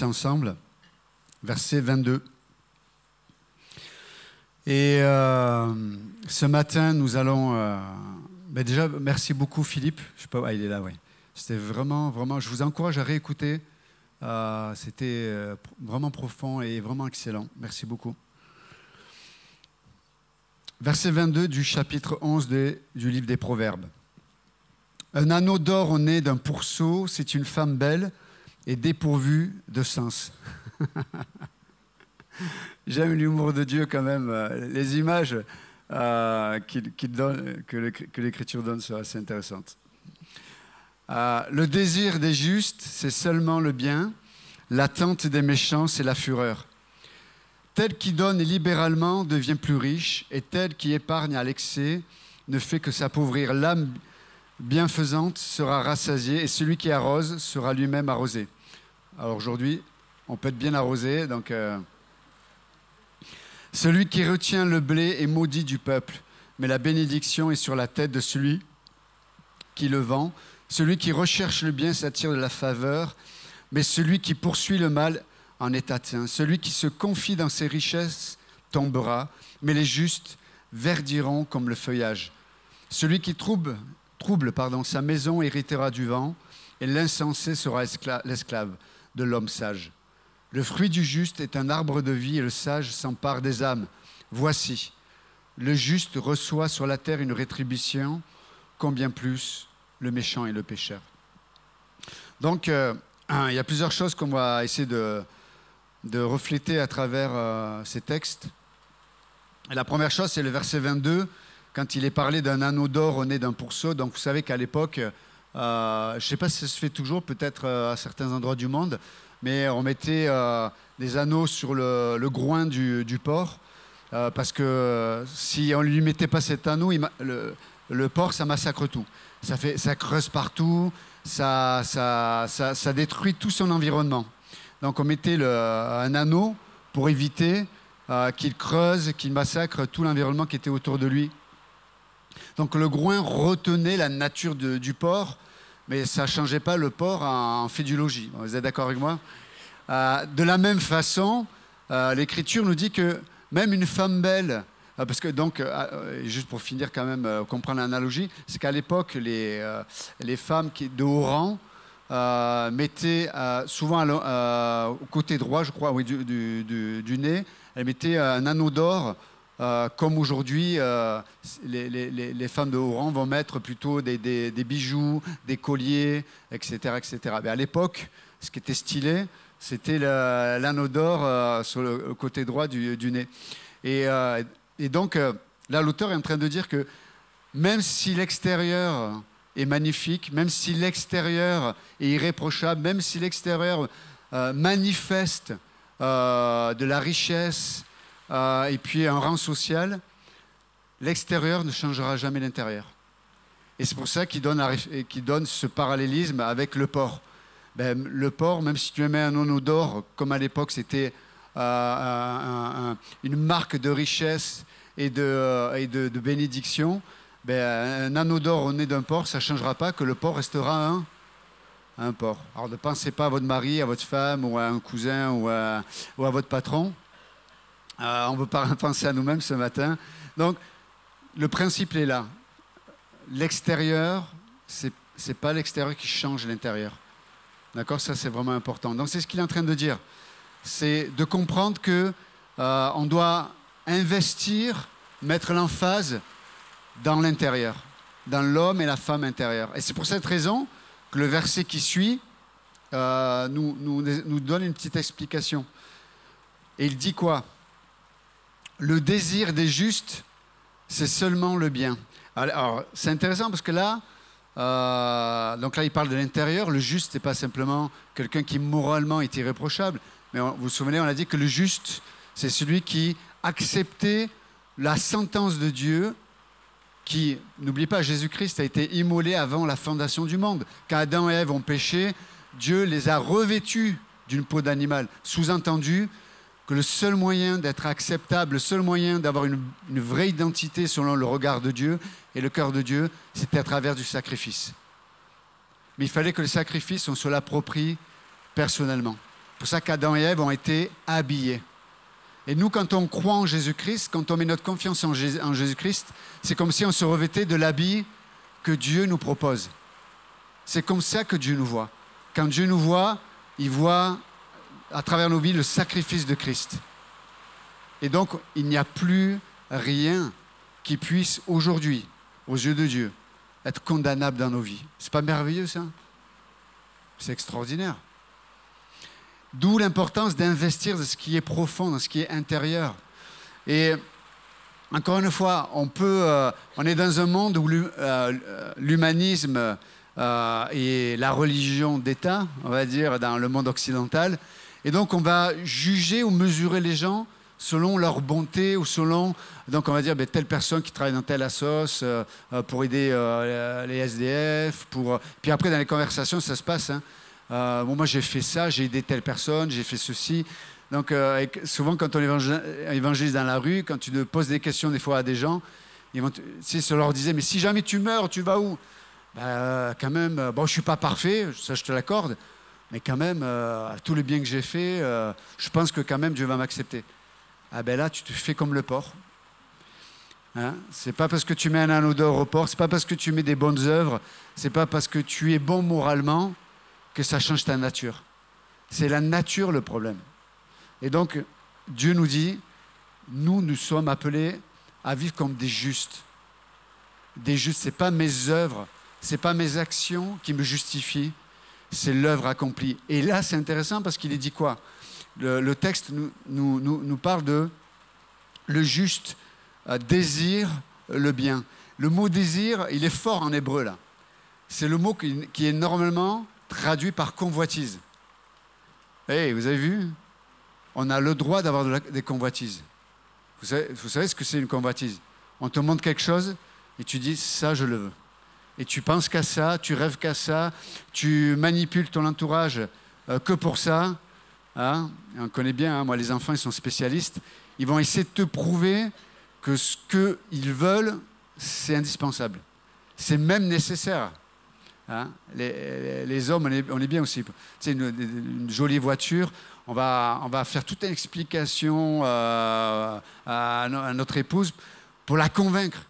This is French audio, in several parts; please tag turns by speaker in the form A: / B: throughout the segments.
A: ensemble, verset 22. Et ce matin, nous allons... déjà, merci beaucoup Philippe. Je sais pas, il est là, oui. C'était vraiment, je vous encourage à réécouter. C'était vraiment profond et vraiment excellent. Merci beaucoup. Verset 22 du chapitre 11 du livre des Proverbes. Un anneau d'or au nez d'un pourceau, c'est une femme belle et dépourvue de sens. J'aime l'humour de Dieu quand même. Les images que l'Écriture donne sont assez intéressantes. Le désir des justes, c'est seulement le bien. L'attente des méchants, c'est la fureur. Tel qui donne libéralement devient plus riche, et tel qui épargne à l'excès ne fait que s'appauvrir. L'âme bienfaisante sera rassasiée, et celui qui arrose sera lui-même arrosé. Alors aujourd'hui, on peut être bien arrosé, donc... Celui qui retient le blé est maudit du peuple, mais la bénédiction est sur la tête de celui qui le vend. Celui qui recherche le bien s'attire de la faveur, mais celui qui poursuit le mal en est atteint. Celui qui se confie dans ses richesses tombera, mais les justes verdiront comme le feuillage. Celui qui trouble sa maison héritera du vent, et l'insensé sera l'esclave de l'homme sage. Le fruit du juste est un arbre de vie et le sage s'empare des âmes. Voici, le juste reçoit sur la terre une rétribution, combien plus le méchant et le pécheur. Donc, il y a plusieurs choses qu'on va essayer de refléter à travers ces textes. Et la première chose, c'est le verset 22, quand il est parlé d'un anneau d'or au nez d'un pourceau. Donc, vous savez qu'à l'époque, je ne sais pas si ça se fait toujours, peut-être à certains endroits du monde, mais on mettait des anneaux sur le groin du porc, parce que si on ne lui mettait pas cet anneau, le porc, ça massacre tout. Ça creuse partout, ça détruit tout son environnement. Donc on mettait un anneau pour éviter qu'il creuse, qu'il massacre tout l'environnement qui était autour de lui. Donc le groin retenait la nature du porc, mais ça ne changeait pas le porc en fait du logis. Vous êtes d'accord avec moi ? De la même façon, l'Écriture nous dit que même une femme belle, parce que donc, juste pour finir quand même, comprendre l'analogie, c'est qu'à l'époque, les femmes de haut rang mettaient souvent au côté droit, je crois, oui, du nez, elles mettaient un anneau d'or. Comme aujourd'hui, les femmes de haut rang vont mettre plutôt des bijoux, des colliers, etc. etc. Mais à l'époque, ce qui était stylé, c'était l'anneau d'or sur le côté droit du nez. Et donc, là, l'auteur est en train de dire que même si l'extérieur est magnifique, même si l'extérieur est irréprochable, même si l'extérieur manifeste de la richesse, et puis un rang social, l'extérieur ne changera jamais l'intérieur. Et c'est pour ça qu'il donne ce parallélisme avec le porc. Le porc, même si tu mets un anneau d'or, comme à l'époque c'était une marque de richesse et de bénédiction, un anneau d'or au nez d'un porc, ça ne changera pas que le porc restera un porc. Alors ne pensez pas à votre mari, à votre femme, ou à un cousin, ou à votre patron. On veut pas penser à nous-mêmes ce matin. Donc, le principe est là. L'extérieur, c'est pas l'extérieur qui change l'intérieur. D'accord ? Ça, c'est vraiment important. Donc, c'est ce qu'il est en train de dire. C'est de comprendre que on doit investir, mettre l'emphase dans l'intérieur, dans l'homme et la femme intérieure. Et c'est pour cette raison que le verset qui suit nous donne une petite explication. Et il dit quoi ? Le désir des justes, c'est seulement le bien. Alors, c'est intéressant parce que là, donc là, il parle de l'intérieur. Le juste, ce n'est pas simplement quelqu'un qui moralement est irréprochable. Mais vous vous souvenez, on a dit que le juste, c'est celui qui acceptait la sentence de Dieu, qui, n'oubliez pas, Jésus-Christ a été immolé avant la fondation du monde. Quand Adam et Ève ont péché, Dieu les a revêtus d'une peau d'animal. Sous-entendu, que le seul moyen d'être acceptable, le seul moyen d'avoir une vraie identité selon le regard de Dieu et le cœur de Dieu, c'était à travers du sacrifice. Mais il fallait que le sacrifice, on se l'approprie personnellement. C'est pour ça qu'Adam et Ève ont été habillés. Et nous, quand on croit en Jésus-Christ, quand on met notre confiance en Jésus-Christ, c'est comme si on se revêtait de l'habit que Dieu nous propose. C'est comme ça que Dieu nous voit. Quand Dieu nous voit, il voit à travers nos vies le sacrifice de Christ. Et donc, il n'y a plus rien qui puisse aujourd'hui, aux yeux de Dieu, être condamnable dans nos vies. C'est pas merveilleux, ça? C'est extraordinaire. D'où l'importance d'investir dans ce qui est profond, dans ce qui est intérieur. Et encore une fois, on est dans un monde où l'humanisme et la religion d'État, on va dire, dans le monde occidental. Et donc, on va juger ou mesurer les gens selon leur bonté ou selon... Donc, on va dire, telle personne qui travaille dans telle assoce pour aider les SDF. Puis après, dans les conversations, ça se passe. Moi, j'ai fait ça, j'ai aidé telle personne, j'ai fait ceci. Donc, souvent, quand on évangélise dans la rue, quand tu te poses des questions des fois à des gens, ça leur disait, mais si jamais tu meurs, tu vas où? Quand même, je ne suis pas parfait, ça je te l'accorde, mais quand même, tous les biens que j'ai faits, je pense que quand même Dieu va m'accepter. Là, tu te fais comme le porc. C'est pas parce que tu mets un anneau d'or au porc, c'est pas parce que tu mets des bonnes œuvres, c'est pas parce que tu es bon moralement que ça change ta nature. C'est la nature le problème. Et donc, Dieu nous dit, nous sommes appelés à vivre comme des justes. Des justes, ce n'est pas mes œuvres, ce n'est pas mes actions qui me justifient, c'est l'œuvre accomplie. Et là, c'est intéressant parce qu'il est dit quoi? Le texte nous parle de le juste désire le bien. Le mot désir, il est fort en hébreu là. C'est le mot qui est normalement traduit par convoitise. Hey, vous avez vu? On a le droit d'avoir des convoitises. Vous savez ce que c'est une convoitise? On te montre quelque chose et tu dis ça, je le veux. Et tu penses qu'à ça, tu rêves qu'à ça, tu manipules ton entourage que pour ça. On connaît bien, moi les enfants ils sont spécialistes. Ils vont essayer de te prouver que ce qu'ils veulent, c'est indispensable. C'est même nécessaire. Les hommes, on est bien aussi. Tu sais, une jolie voiture, on va faire toute une explication à notre épouse pour la convaincre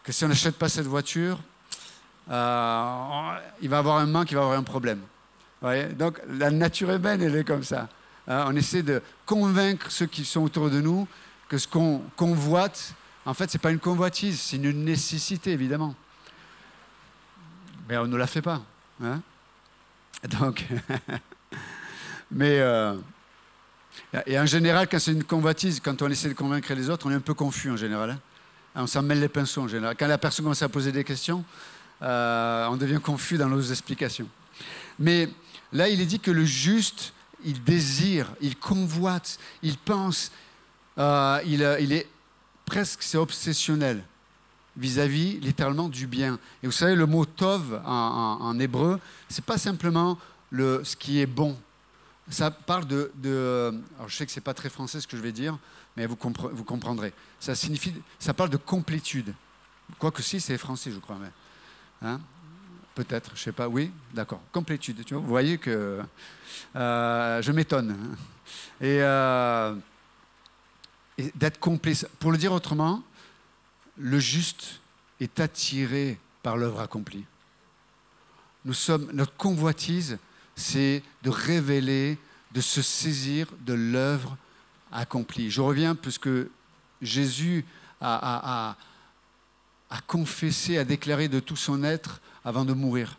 A: que si on n'achète pas cette voiture, il va avoir un manque, il va avoir un problème. Vous voyez? Donc la nature humaine, elle est comme ça. On essaie de convaincre ceux qui sont autour de nous que ce qu'on convoite, en fait, ce n'est pas une convoitise, c'est une nécessité, évidemment. Mais on ne la fait pas. Donc, et en général, quand c'est une convoitise, quand on essaie de convaincre les autres, on est un peu confus en général. On s'en mêle les pinceaux en général. Quand la personne commence à poser des questions, on devient confus dans nos explications. Mais là, il est dit que le juste, il désire, il convoite, il pense, il est presque, c'est obsessionnel vis-à-vis, littéralement, du bien. Et vous savez, le mot tov en hébreu, c'est pas simplement ce qui est bon. Ça parle alors je sais que c'est pas très français ce que je vais dire, mais vous comprendrez. Ça parle de complétude. Quoique si, c'est français, je crois. Mais, peut-être, je sais pas. Oui, d'accord. Complétude. Tu vois, vous voyez que je m'étonne. Et d'être complet. Pour le dire autrement, le juste est attiré par l'œuvre accomplie. Notre convoitise, c'est de révéler, de se saisir de l'œuvre accomplie. Je reviens puisque Jésus a confessé, a déclaré de tout son être avant de mourir.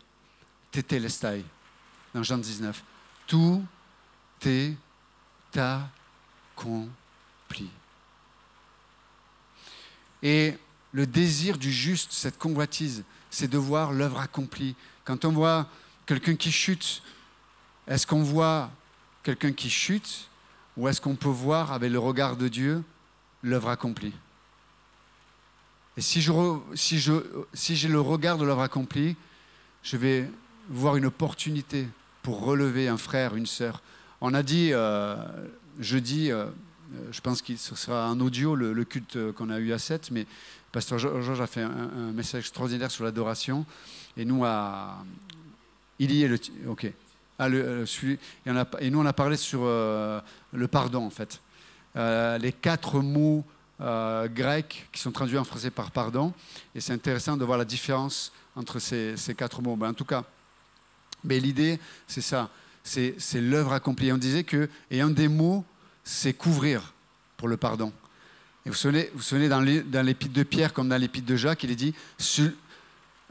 A: Tétélestai, dans Jean 19. Tout est accompli. Et le désir du juste, cette convoitise, c'est de voir l'œuvre accomplie. Quand on voit quelqu'un qui chute, est-ce qu'on voit quelqu'un qui chute ou est-ce qu'on peut voir avec le regard de Dieu l'œuvre accomplie? Et si j'ai le regard de l'œuvre accomplie, je vais voir une opportunité pour relever un frère, une sœur. On a dit jeudi, je pense que ce sera en audio le culte qu'on a eu à 7, mais Pasteur Georges a fait un message extraordinaire sur l'adoration. Et nous, il y est OK. Et nous, on a parlé sur le pardon, en fait. Les 4 mots grecs qui sont traduits en français par pardon. Et c'est intéressant de voir la différence entre ces 4 mots. En tout cas, mais l'idée, c'est ça. C'est l'œuvre accomplie. On disait que, et un des mots, c'est couvrir pour le pardon. Et vous vous souvenez dans l'épître de Pierre comme dans l'épître de Jacques, il est dit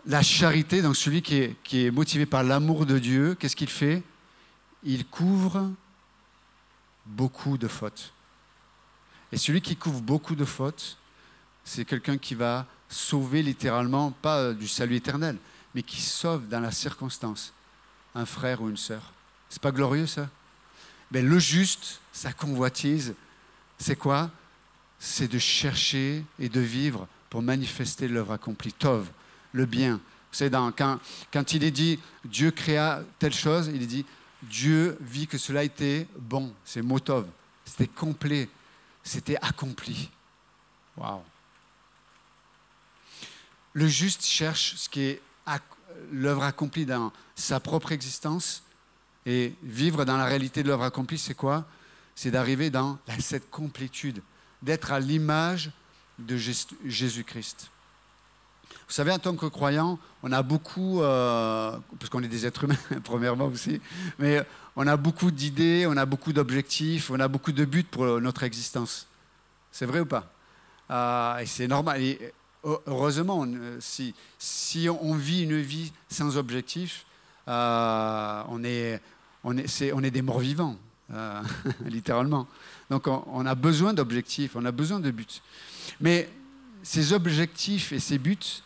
A: la charité, donc celui qui est motivé par l'amour de Dieu, qu'est-ce qu'il fait? Il couvre beaucoup de fautes. Et celui qui couvre beaucoup de fautes, c'est quelqu'un qui va sauver littéralement, pas du salut éternel, mais qui sauve dans la circonstance un frère ou une sœur. C'est pas glorieux ça? Mais le juste, sa convoitise, c'est quoi? C'est de chercher et de vivre pour manifester l'œuvre accomplie. Tov, le bien. Vous savez, quand il est dit Dieu créa telle chose, il est dit Dieu vit que cela était bon. C'est mot tov. C'était complet. C'était accompli. Waouh. Le juste cherche ce qui est l'œuvre accomplie dans sa propre existence. Et vivre dans la réalité de l'œuvre accomplie, c'est quoi? C'est d'arriver dans cette complétude, d'être à l'image de Jésus-Christ. Vous savez, en tant que croyant, on a beaucoup, parce qu'on est des êtres humains, premièrement aussi, mais on a beaucoup d'idées, on a beaucoup d'objectifs, on a beaucoup de buts pour notre existence. C'est vrai ou pas? Et c'est normal. Et heureusement, si on vit une vie sans objectif, on est des morts vivants, littéralement. Donc on a besoin d'objectifs, on a besoin de buts. Mais ces objectifs et ces buts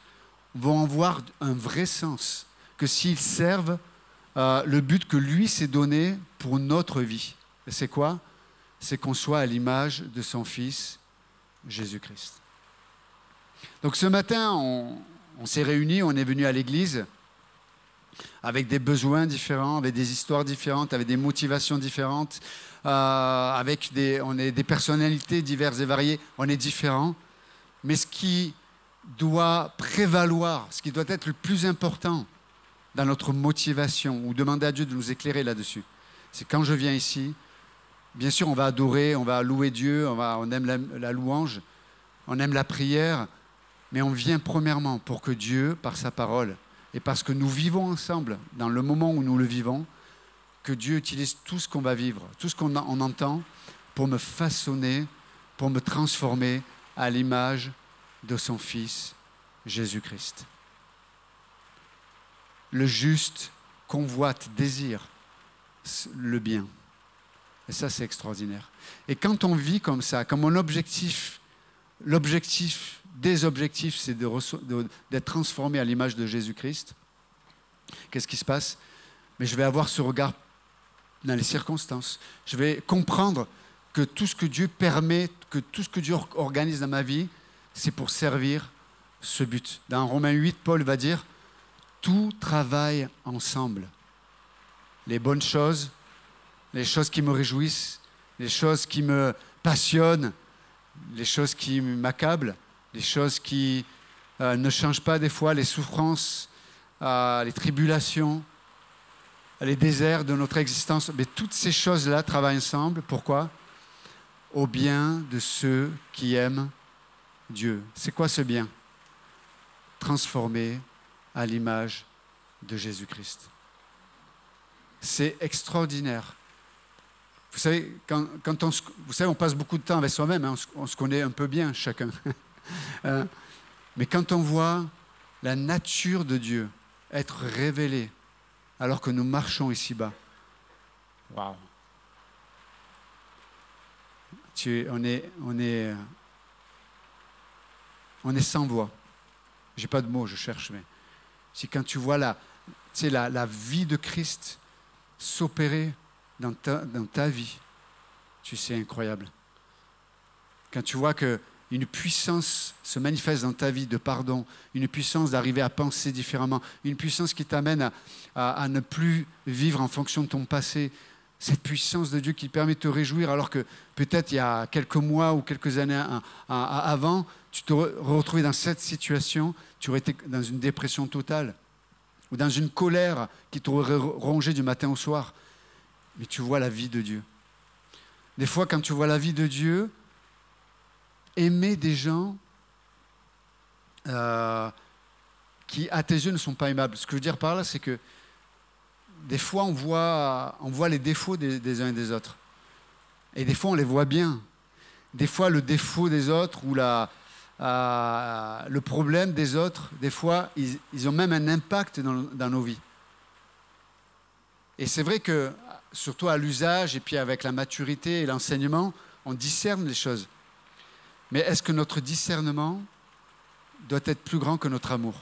A: vont avoir un vrai sens que s'ils servent le but que lui s'est donné pour notre vie. Et c'est quoi? C'est qu'on soit à l'image de son Fils, Jésus-Christ. Donc ce matin, on s'est réunis, on est venu à l'église avec des besoins différents, avec des histoires différentes, avec des motivations différentes, on est des personnalités diverses et variées, on est différents. Mais ce qui doit prévaloir, ce qui doit être le plus important dans notre motivation, ou demander à Dieu de nous éclairer là-dessus, c'est quand je viens ici, bien sûr on va adorer, on va louer Dieu, on aime la louange, on aime la prière, mais on vient premièrement pour que Dieu, par sa parole, et parce que nous vivons ensemble, dans le moment où nous le vivons, que Dieu utilise tout ce qu'on va vivre, tout ce qu'on entend, pour me façonner, pour me transformer à l'image de son Fils, Jésus-Christ. Le juste convoite, désire le bien. Et ça, c'est extraordinaire. Et quand on vit comme ça, comme mon objectif, des objectifs, c'est d'être transformé à l'image de Jésus-Christ, qu'est-ce qui se passe? Mais je vais avoir ce regard dans les circonstances. Je vais comprendre que tout ce que Dieu permet, que tout ce que Dieu organise dans ma vie, c'est pour servir ce but. Dans Romains 8, Paul va dire « Tout travaille ensemble. Les bonnes choses, les choses qui me réjouissent, les choses qui me passionnent, les choses qui m'accablent, les choses qui ne changent pas des fois, les souffrances, les tribulations, les déserts de notre existence. Mais toutes ces choses-là travaillent ensemble. Pourquoi? Au bien de ceux qui aiment Dieu. C'est quoi ce bien? Transformé à l'image de Jésus-Christ. C'est extraordinaire. Vous savez, on passe beaucoup de temps avec soi-même, hein, on se connaît un peu bien chacun. Mais quand on voit la nature de Dieu être révélée alors que nous marchons ici-bas, waouh! On est sans voix. J'ai pas de mots, je cherche, mais c'est quand tu vois la vie de Christ s'opérer dans ta vie, c'est incroyable. Quand tu vois qu'une puissance se manifeste dans ta vie de pardon, une puissance d'arriver à penser différemment, une puissance qui t'amène à ne plus vivre en fonction de ton passé, cette puissance de Dieu qui te permet de te réjouir alors que peut-être il y a quelques mois ou quelques années avant, tu te retrouvais dans cette situation, tu aurais été dans une dépression totale. ou dans une colère qui t'aurait rongé du matin au soir, mais tu vois la vie de Dieu. Des fois, quand tu vois la vie de Dieu, aimer des gens qui, à tes yeux, ne sont pas aimables. Ce que je veux dire par là, c'est que des fois, on voit les défauts des uns et des autres. Et des fois, on les voit bien. Des fois, le défaut des autres ou le problème des autres, des fois, ils ont même un impact dans nos vies. Et c'est vrai que, surtout à l'usage et puis avec la maturité et l'enseignement, on discerne les choses. Mais est-ce que notre discernement doit être plus grand que notre amour?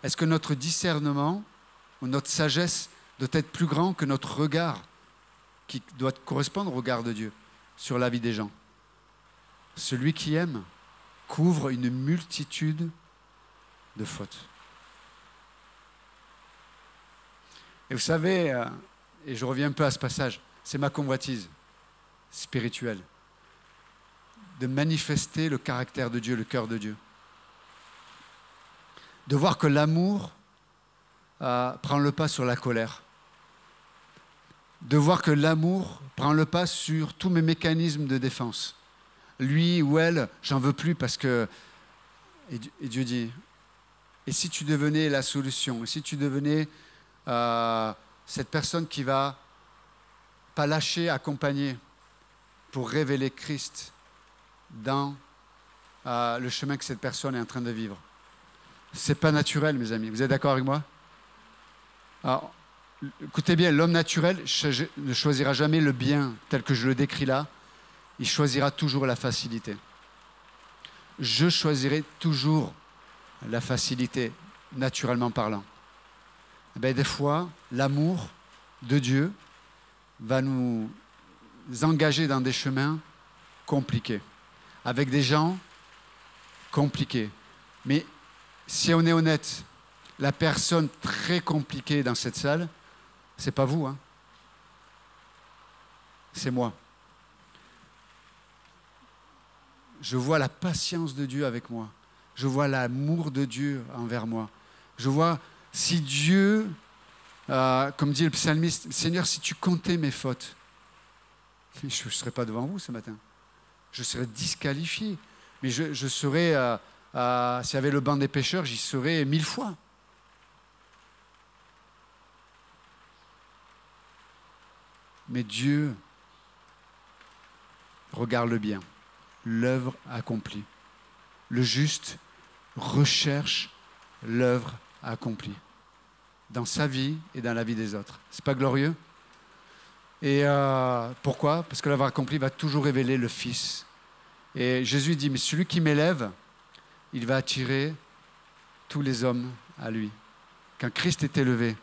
A: Est-ce que notre discernement ou notre sagesse doit être plus grand que notre regard qui doit correspondre au regard de Dieu sur la vie des gens? Celui qui aime couvre une multitude de fautes. Et vous savez, et je reviens un peu à ce passage, c'est ma convoitise spirituelle, de manifester le caractère de Dieu, le cœur de Dieu. De voir que l'amour prend le pas sur la colère. De voir que l'amour prend le pas sur tous mes mécanismes de défense. Lui ou elle, j'en veux plus parce que... Et Dieu dit, et si tu devenais la solution, et si tu devenais cette personne qui va pas lâcher, accompagner pour révéler Christ dans le chemin que cette personne est en train de vivre. C'est pas naturel, mes amis. Vous êtes d'accord avec moi? Alors, écoutez bien, l'homme naturel ne choisira jamais le bien tel que je le décris là. Il choisira toujours la facilité. Je choisirai toujours la facilité, naturellement parlant. Ben, des fois, l'amour de Dieu va nous engager dans des chemins compliqués, avec des gens compliqués. Mais si on est honnête, la personne très compliquée dans cette salle, c'est pas vous, hein. C'est moi. Je vois la patience de Dieu avec moi. Je vois l'amour de Dieu envers moi. Je vois si Dieu, comme dit le psalmiste, Seigneur, si tu comptais mes fautes, je ne serais pas devant vous ce matin. Je serais disqualifié. Mais je serais, s'il y avait le banc des pécheurs, j'y serais 1000 fois. Mais Dieu regarde le bien, l'œuvre accomplie. Le juste recherche l'œuvre accomplie dans sa vie et dans la vie des autres. C'est pas glorieux? Et pourquoi? Parce que l'œuvre accomplie va toujours révéler le Fils. Et Jésus dit, mais celui qui m'élève, il va attirer tous les hommes à lui. Quand Christ est élevé,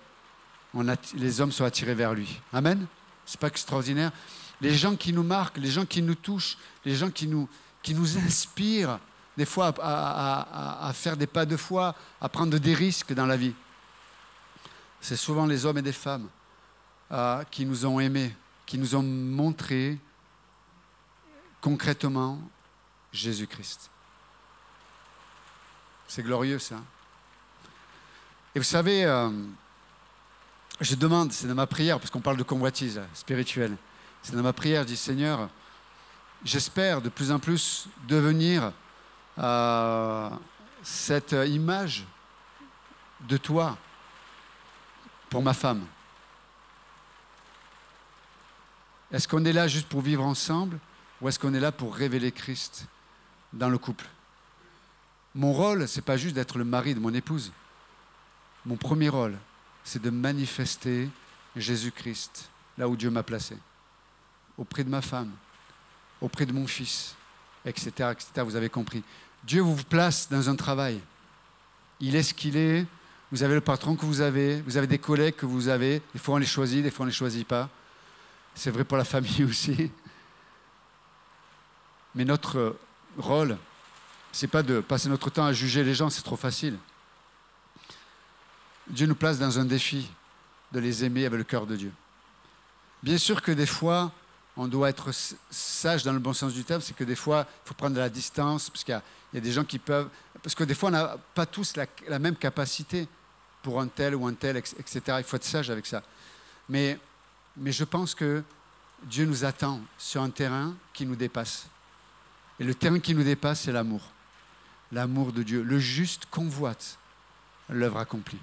A: les hommes sont attirés vers lui. Amen? C'est pas extraordinaire? Les gens qui nous marquent, les gens qui nous touchent, les gens qui nous inspirent, des fois à faire des pas de foi, à prendre des risques dans la vie. C'est souvent les hommes et des femmes qui nous ont aimés, qui nous ont montré concrètement Jésus-Christ. C'est glorieux, ça. Et vous savez, je demande, c'est dans ma prière, parce qu'on parle de convoitise spirituelle, c'est dans ma prière, je dis, Seigneur, j'espère de plus en plus devenir cette image de toi pour ma femme. Est-ce qu'on est là juste pour vivre ensemble ou est-ce qu'on est là pour révéler Christ dans le couple? Mon rôle, ce n'est pas juste d'être le mari de mon épouse. Mon premier rôle, c'est de manifester Jésus-Christ là où Dieu m'a placé, auprès de ma femme, auprès de mon fils, etc., etc. Vous avez compris. Dieu vous place dans un travail. Il est ce qu'il est. Vous avez le patron que vous avez des collègues que vous avez. Des fois, on les choisit, des fois, on ne les choisit pas. C'est vrai pour la famille aussi. Mais notre rôle, ce n'est pas de passer notre temps à juger les gens, c'est trop facile. Dieu nous place dans un défi de les aimer avec le cœur de Dieu. Bien sûr que des fois, on doit être sage dans le bon sens du terme, c'est que des fois, il faut prendre de la distance, parce qu'il y a des gens qui peuvent, parce que des fois, on n'a pas tous la même capacité pour un tel ou un tel, etc. Il faut être sage avec ça. Mais je pense que Dieu nous attend sur un terrain qui nous dépasse. Et le terrain qui nous dépasse, c'est l'amour. L'amour de Dieu. Le juste convoite l'œuvre accomplie.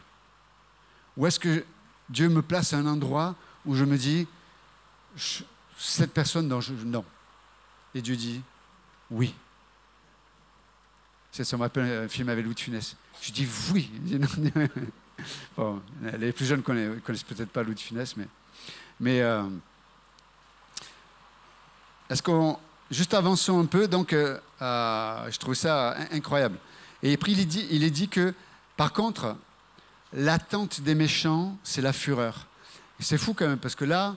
A: Ou est-ce que Dieu me place à un endroit où je me dis, cette personne, non. Et Dieu dit, oui. Ça me rappelle un film avec Louis de Funès. Je dis oui. Bon, les plus jeunes ne connaissent peut-être pas Louis de Funès, mais est-ce qu'on... Juste avançons un peu, donc je trouve ça incroyable. Et puis il est dit que, par contre, l'attente des méchants, c'est la fureur. Et c'est fou quand même, parce que là,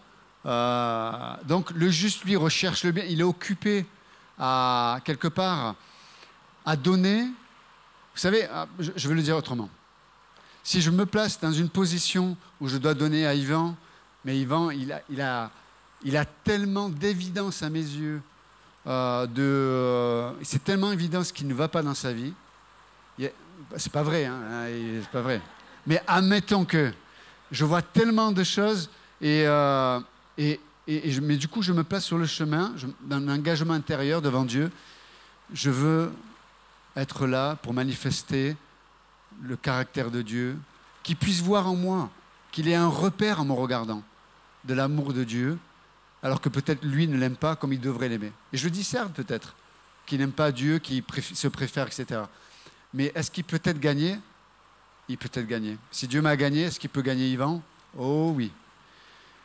A: donc le juste, lui, recherche le bien. Il est occupé, quelque part, à donner. Vous savez, je vais le dire autrement. Si je me place dans une position où je dois donner à Yvan, mais Yvan, il a tellement d'évidence à mes yeux, c'est tellement évident ce qui ne va pas dans sa vie. C'est pas vrai, c'est pas vrai. Mais admettons que je vois tellement de choses mais du coup, je me place sur le chemin, dans un engagement intérieur devant Dieu. Je veux être là pour manifester le caractère de Dieu, qu'il puisse voir en moi, qu'il ait un repère en me regardant de l'amour de Dieu, alors que peut-être lui ne l'aime pas comme il devrait l'aimer. Et je discerne peut-être qu'il n'aime pas Dieu, qu'il se préfère, etc. Mais est-ce qu'il peut être gagné? Il peut être gagné. Si Dieu m'a gagné, est-ce qu'il peut gagner Yvan? Oh oui.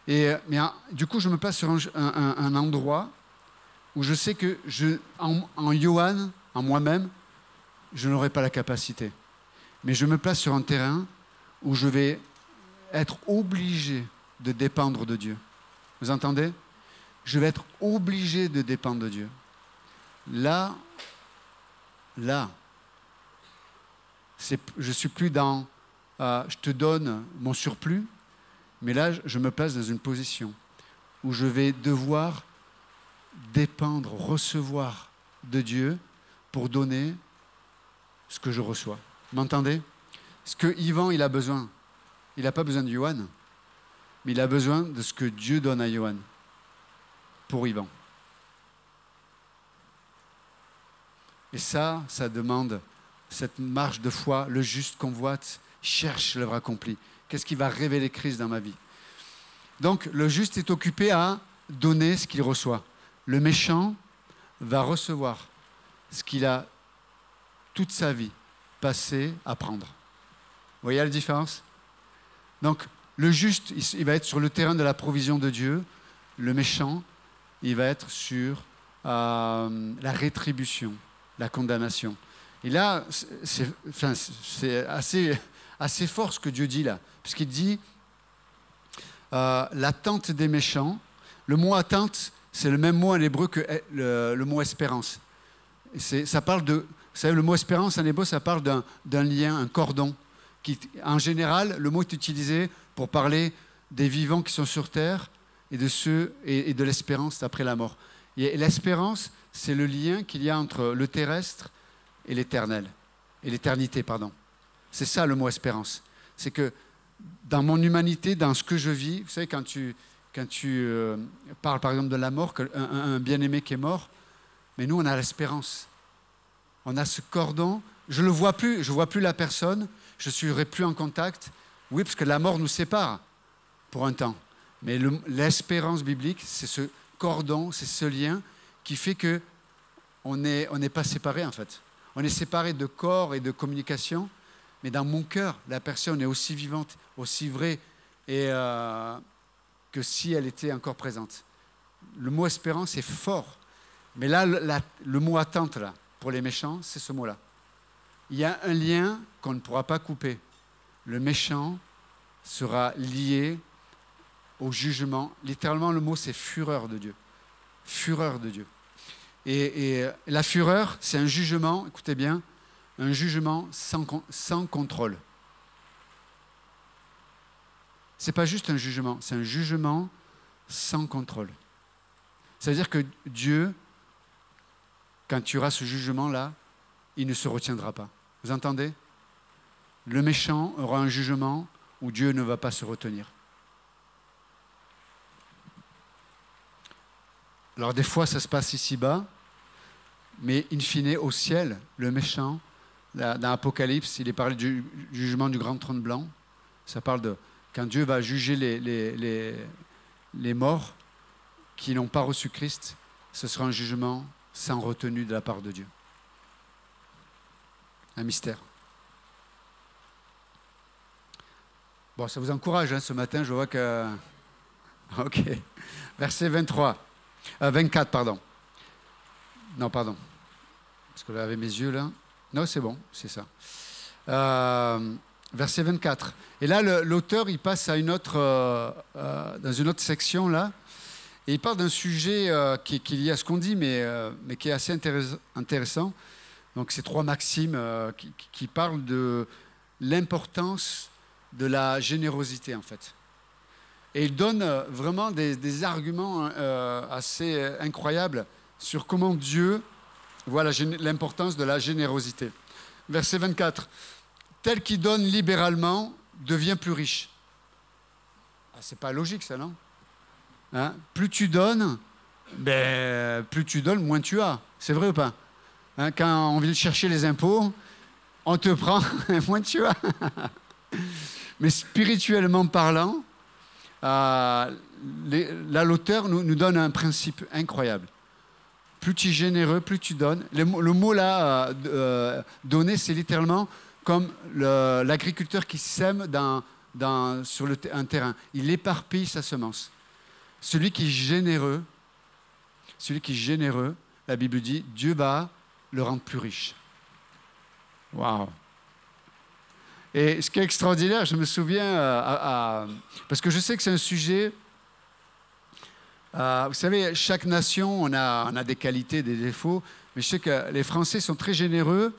A: Du coup, je me place sur un endroit où je sais que en Johan, en moi-même, je n'aurai pas la capacité. Mais je me place sur un terrain où je vais être obligé de dépendre de Dieu. Vous entendez? Je vais être obligé de dépendre de Dieu. Là, je ne suis plus dans je te donne mon surplus, mais là, je me place dans une position où je vais devoir dépendre, recevoir de Dieu pour donner ce que je reçois. Vous m'entendez? Ce que Yvan, il a besoin. Il n'a pas besoin de Johan, mais il a besoin de ce que Dieu donne à Johan pour Yvan. Et ça demande cette marche de foi. Le juste convoite, cherche l'œuvre accomplie. Qu'est-ce qui va révéler Christ dans ma vie? Donc, le juste est occupé à donner ce qu'il reçoit. Le méchant va recevoir ce qu'il a toute sa vie passé à prendre. Vous voyez la différence? Donc, le juste, il va être sur le terrain de la provision de Dieu. Le méchant, il va être sur la rétribution, la condamnation. Et là, c'est assez fort ce que Dieu dit là. Puisqu'il dit l'attente des méchants. Le mot attente, c'est le même mot en hébreu que le mot espérance. Ça parle de... Vous savez, le mot espérance en hébreu, ça parle d'un lien, un cordon. En général, le mot est utilisé pour parler des vivants qui sont sur terre et de l'espérance après la mort. Et l'espérance, c'est le lien qu'il y a entre le terrestre et l'éternel. Et l'éternité, pardon. C'est ça le mot espérance. C'est que dans mon humanité, dans ce que je vis, vous savez, quand tu parles par exemple de la mort, un bien-aimé qui est mort, mais nous on a l'espérance. On a ce cordon, je ne vois plus la personne, je ne serai plus en contact. Oui, parce que la mort nous sépare pour un temps. Mais l'espérance biblique, c'est ce cordon, c'est ce lien qui fait qu'on n'est pas séparés en fait. On est séparés de corps et de communication, mais dans mon cœur, la personne est aussi vivante, aussi vraie que si elle était encore présente. Le mot espérance est fort. Mais là, le mot attente, là, pour les méchants, c'est ce mot-là. Il y a un lien qu'on ne pourra pas couper. Le méchant sera lié au jugement. Littéralement, le mot, c'est fureur de Dieu. Fureur de Dieu. Et la fureur, c'est un jugement, écoutez bien, un jugement sans contrôle. Ce n'est pas juste un jugement, c'est un jugement sans contrôle. Ça veut dire que Dieu, quand tu auras ce jugement-là, il ne se retiendra pas. Vous entendez? Le méchant aura un jugement où Dieu ne va pas se retenir. Alors des fois, ça se passe ici-bas, mais in fine, au ciel, le méchant, dans l'Apocalypse, il est parlé du jugement du grand trône blanc. Ça parle de quand Dieu va juger les morts qui n'ont pas reçu Christ, ce sera un jugement sans retenue de la part de Dieu. Un mystère. Bon, ça vous encourage, hein, ce matin, je vois que... Ok. Verset 24, pardon. Non, pardon. Parce que j'avais mes yeux là. Non, c'est bon, c'est ça. Verset 24. Et là, l'auteur, il passe à une autre, dans une autre section là. Et il parle d'un sujet qui est lié à ce qu'on dit, mais qui est assez intéressant. Donc, c'est 3 maximes qui parlent de l'importance de la générosité, en fait. Et il donne vraiment des arguments assez incroyables sur comment Dieu voit l'importance de la générosité. Verset 24. « Tel qui donne libéralement devient plus riche. » C'est pas logique, ça, non? Hein? Plus tu donnes, moins tu as. C'est vrai ou pas? Hein, quand on vient chercher les impôts, on te prend, moins tu as. Mais spirituellement parlant, là, l'auteur nous donne un principe incroyable. Plus tu es généreux, plus tu donnes. Le mot là, donner, c'est littéralement comme l'agriculteur qui sème sur un terrain. Il éparpille sa semence. Celui qui est généreux, la Bible dit, Dieu va le rendre plus riche. Waouh! Et ce qui est extraordinaire, je me souviens, parce que je sais que c'est un sujet, vous savez, chaque nation, on a des qualités, des défauts, mais je sais que les Français sont très généreux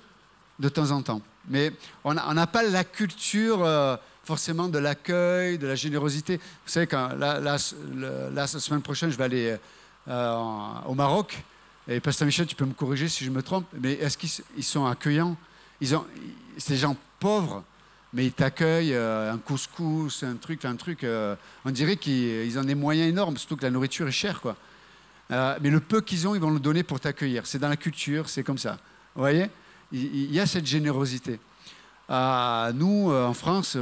A: de temps en temps. Mais on n'a pas la culture forcément de l'accueil, de la générosité. Vous savez, la semaine prochaine, je vais aller au Maroc, et Pasteur Michel, tu peux me corriger si je me trompe, mais est-ce qu'ils sont accueillants? C'est des gens pauvres, mais ils t'accueillent, un couscous, un truc. On dirait qu'ils ont des moyens énormes, surtout que la nourriture est chère, quoi. Mais le peu qu'ils ont, ils vont le donner pour t'accueillir. C'est dans la culture, c'est comme ça. Vous voyez? Il y a cette générosité. Nous, en France,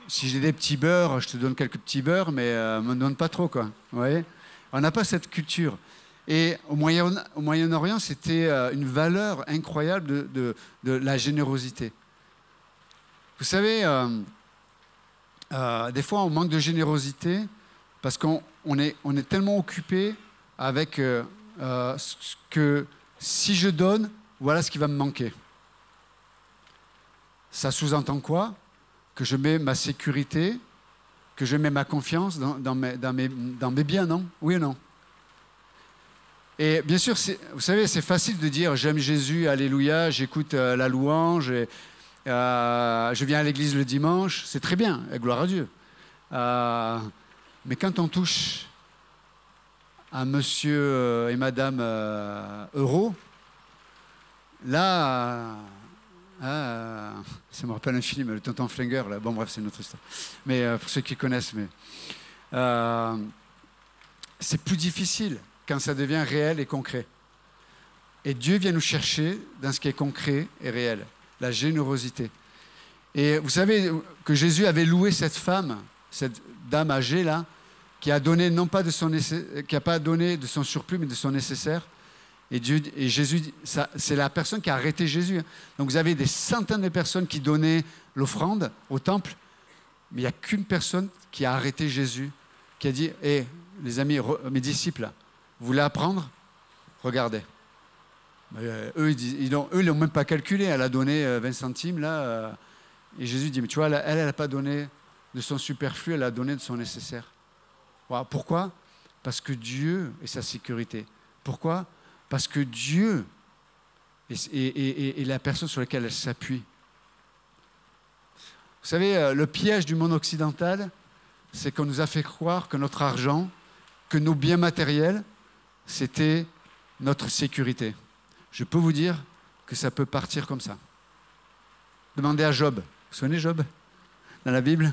A: si j'ai des petits beurres, je te donne quelques petits beurres, mais ne me donne pas trop, quoi. Vous voyez? On n'a pas cette culture. Et au Moyen-Orient, c'était une valeur incroyable de la générosité. Vous savez, des fois, on manque de générosité parce qu'on est tellement occupé avec que si je donne, voilà ce qui va me manquer. Ça sous-entend quoi? Que je mets ma sécurité, que je mets ma confiance dans mes biens, non? Oui ou non? Et bien sûr, vous savez, c'est facile de dire « j'aime Jésus, alléluia, j'écoute la louange, je viens à l'église le dimanche », c'est très bien, et gloire à Dieu. Mais quand on touche à monsieur et madame Euro, là, ça me rappelle un film, le Tonton Flingueur, là. Bon bref, c'est une autre histoire. Mais pour ceux qui connaissent, c'est plus difficile quand ça devient réel et concret. Et Dieu vient nous chercher dans ce qui est concret et réel, la générosité. Et vous savez que Jésus avait loué cette femme, cette dame âgée là, qui a donné non pas qui n'a pas donné de son surplus, mais de son nécessaire. Et Jésus, c'est la personne qui a arrêté Jésus. Donc vous avez des centaines de personnes qui donnaient l'offrande au temple, mais il n'y a qu'une personne qui a arrêté Jésus, qui a dit « Hé, les amis, mes disciples, là, vous voulez apprendre? Regardez. » Eux, ils l'ont même pas calculé. Elle a donné 20 centimes, là. Et Jésus dit, mais tu vois, elle n'a pas donné de son superflu, elle a donné de son nécessaire. Voilà. Pourquoi? Parce que Dieu est sa sécurité. Pourquoi? Parce que Dieu est la personne sur laquelle elle s'appuie. Vous savez, le piège du monde occidental, c'est qu'on nous a fait croire que notre argent, que nos biens matériels, c'était notre sécurité. Je peux vous dire que ça peut partir comme ça. Demandez à Job. Vous vous souvenez Job dans la Bible?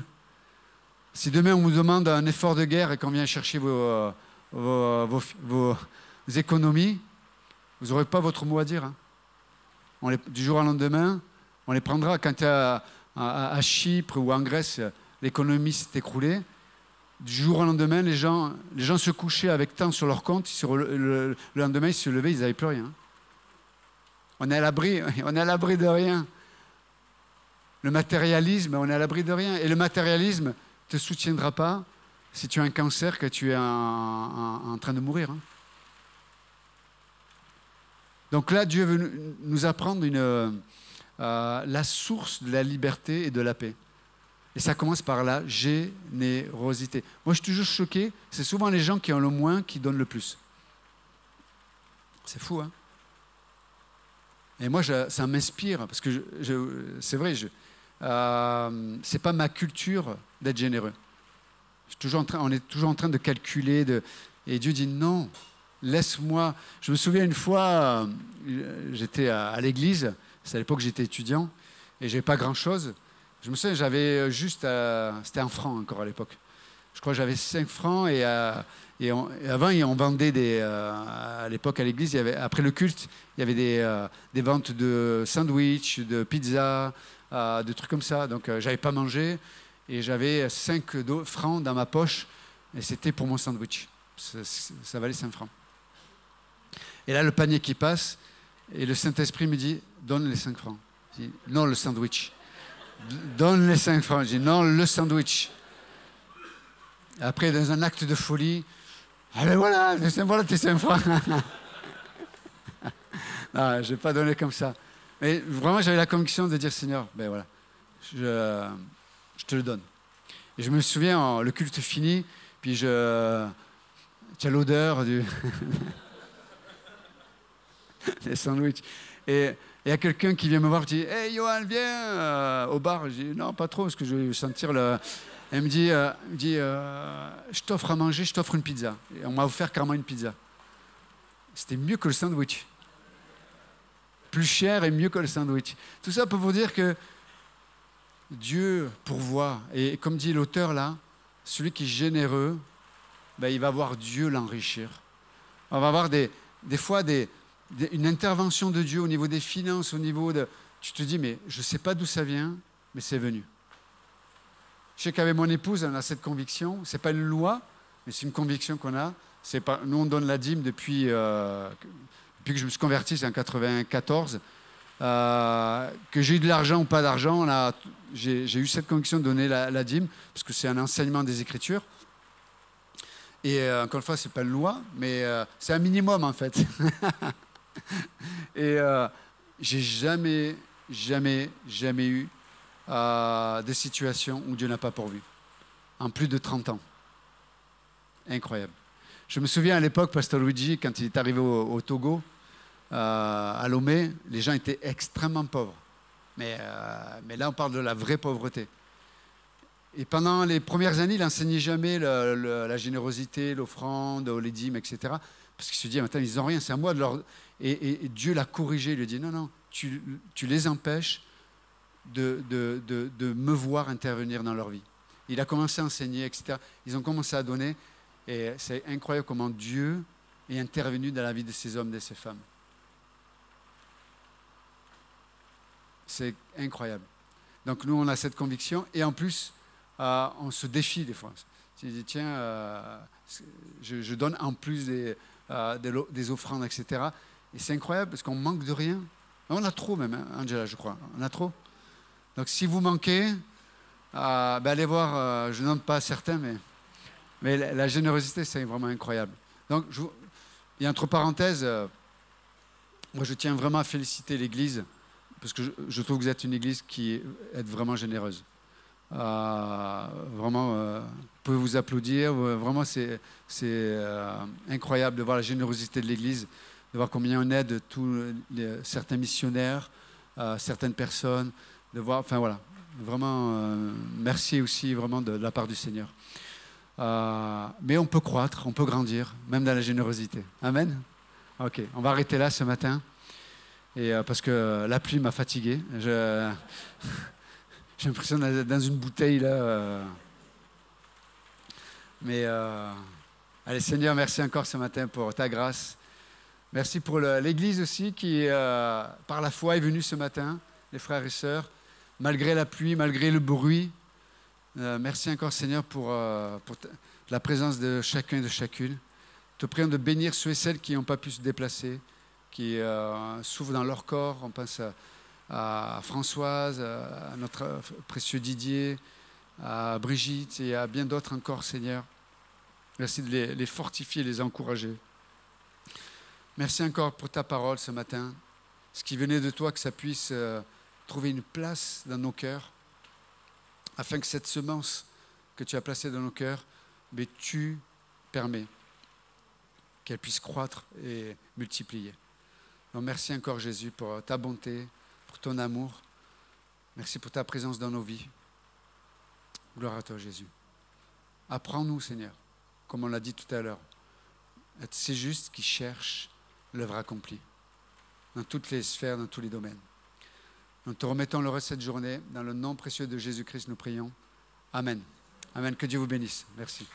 A: Si demain on vous demande un effort de guerre et qu'on vient chercher vos économies, vous n'aurez pas votre mot à dire. Hein. Du jour au lendemain, on les prendra. Quand à Chypre ou en Grèce, l'économie s'est écroulée, du jour au lendemain, les gens se couchaient avec tant sur leur compte, le lendemain, ils se levaient, ils n'avaient plus rien. On est à l'abri de rien. Le matérialisme, on est à l'abri de rien. Et le matérialisme ne te soutiendra pas si tu as un cancer, que tu es en train de mourir. Hein. Donc là, Dieu veut nous apprendre la source de la liberté et de la paix. Et ça commence par la générosité. Moi, je suis toujours choqué. C'est souvent les gens qui ont le moins qui donnent le plus. C'est fou, hein? Et moi, ça m'inspire, parce que c'est vrai, c'est pas ma culture d'être généreux. On est toujours en train de calculer, et Dieu dit non, laisse-moi. Je me souviens une fois, j'étais à l'église, c'est à l'époque que j'étais étudiant, et j'avais pas grand-chose. Je me souviens, j'avais juste, c'était un franc encore à l'époque. Je crois que j'avais 5 francs, et avant, on vendait à l'époque à l'église, après le culte, il y avait des ventes de sandwich, de pizza, de trucs comme ça. Donc, j'avais pas mangé, et j'avais 5 francs dans ma poche, et c'était pour mon sandwich. Ça valait 5 francs. Et là, le panier qui passe, et le Saint-Esprit me dit, donne les 5 francs. Je dis, non, le sandwich. Donne les 5 francs. Je dis, non, le sandwich. Après, dans un acte de folie, ah ben voilà tes 5 francs. Non, je n'ai pas donné comme ça. Mais vraiment, j'avais la conviction de dire, Seigneur, ben voilà, je te le donne. Et je me souviens, le culte fini, puis tu as l'odeur des sandwichs. Et il y a quelqu'un qui vient me voir et dit, hey Johan, viens au bar. Je dis, non, pas trop, parce que je vais sentir le... Elle me dit, je t'offre à manger, je t'offre une pizza. Et on m'a offert carrément une pizza. C'était mieux que le sandwich. Plus cher et mieux que le sandwich. Tout ça pour vous dire que Dieu pourvoit. Et comme dit l'auteur là, celui qui est généreux, ben, il va voir Dieu l'enrichir. On va avoir des fois une intervention de Dieu au niveau des finances, au niveau de... Tu te dis, mais je ne sais pas d'où ça vient, mais c'est venu. Je sais qu'avec mon épouse, on a cette conviction. Ce n'est pas une loi, mais c'est une conviction qu'on a. Nous, on donne la dîme depuis que je me suis converti, c'est en 1994. Que j'ai eu de l'argent ou pas d'argent, j'ai eu cette conviction de donner la dîme, parce que c'est un enseignement des Écritures. Et encore une fois, ce n'est pas une loi, mais c'est un minimum en fait. Et j'ai jamais eu des situations où Dieu n'a pas pourvu. En plus de 30 ans. Incroyable. Je me souviens à l'époque, Pasteur Luigi, quand il est arrivé au Togo, à Lomé, les gens étaient extrêmement pauvres. Mais là, on parle de la vraie pauvreté. Et pendant les premières années, il n'enseignait jamais la générosité, l'offrande, les dîmes, etc. Parce qu'il se dit, maintenant, ils n'ont rien, c'est à moi de leur... Et Dieu l'a corrigé, il lui a dit, non, tu les empêches de me voir intervenir dans leur vie. Il a commencé à enseigner, etc. Ils ont commencé à donner. Et c'est incroyable comment Dieu est intervenu dans la vie de ces hommes et de ces femmes. C'est incroyable. Donc nous, on a cette conviction. Et en plus, on se défie des fois. Tu dis, tiens, je donne en plus des offrandes, etc. Et c'est incroyable parce qu'on manque de rien. On a trop même, hein, Angela, je crois. On a trop. Donc si vous manquez, allez voir, je ne nomme pas certains, mais la générosité, c'est vraiment incroyable. Donc, et entre parenthèses, moi je tiens vraiment à féliciter l'Église, parce que je trouve que vous êtes une Église qui est vraiment généreuse. Vous pouvez vous applaudir. Vraiment, c'est incroyable de voir la générosité de l'Église, de voir combien on aide certains missionnaires, certaines personnes, de voir, enfin voilà, vraiment merci aussi vraiment de la part du Seigneur. Mais on peut croître, on peut grandir, même dans la générosité. Amen. Ok, on va arrêter là ce matin. Et, parce que la pluie m'a fatigué. J'ai l'impression d'être dans une bouteille là. Mais allez Seigneur, merci encore ce matin pour ta grâce. Merci pour l'Église aussi qui, par la foi, est venue ce matin, les frères et sœurs, malgré la pluie, malgré le bruit. Merci encore Seigneur pour la présence de chacun et de chacune. Te prions de bénir ceux et celles qui n'ont pas pu se déplacer, qui souffrent dans leur corps. On pense à Françoise, à notre précieux Didier, à Brigitte et à bien d'autres encore, Seigneur. Merci de les fortifier, les encourager. Merci encore pour ta parole ce matin. Ce qui venait de toi, que ça puisse trouver une place dans nos cœurs, afin que cette semence que tu as placée dans nos cœurs, mais tu permets qu'elle puisse croître et multiplier. Donc merci encore Jésus pour ta bonté, pour ton amour. Merci pour ta présence dans nos vies. Gloire à toi Jésus. Apprends-nous Seigneur, comme on l'a dit tout à l'heure, être ces justes qui cherchent l'œuvre accomplie dans toutes les sphères, dans tous les domaines. Nous te remettons le reste de cette journée. Dans le nom précieux de Jésus-Christ, nous prions. Amen. Amen. Que Dieu vous bénisse. Merci.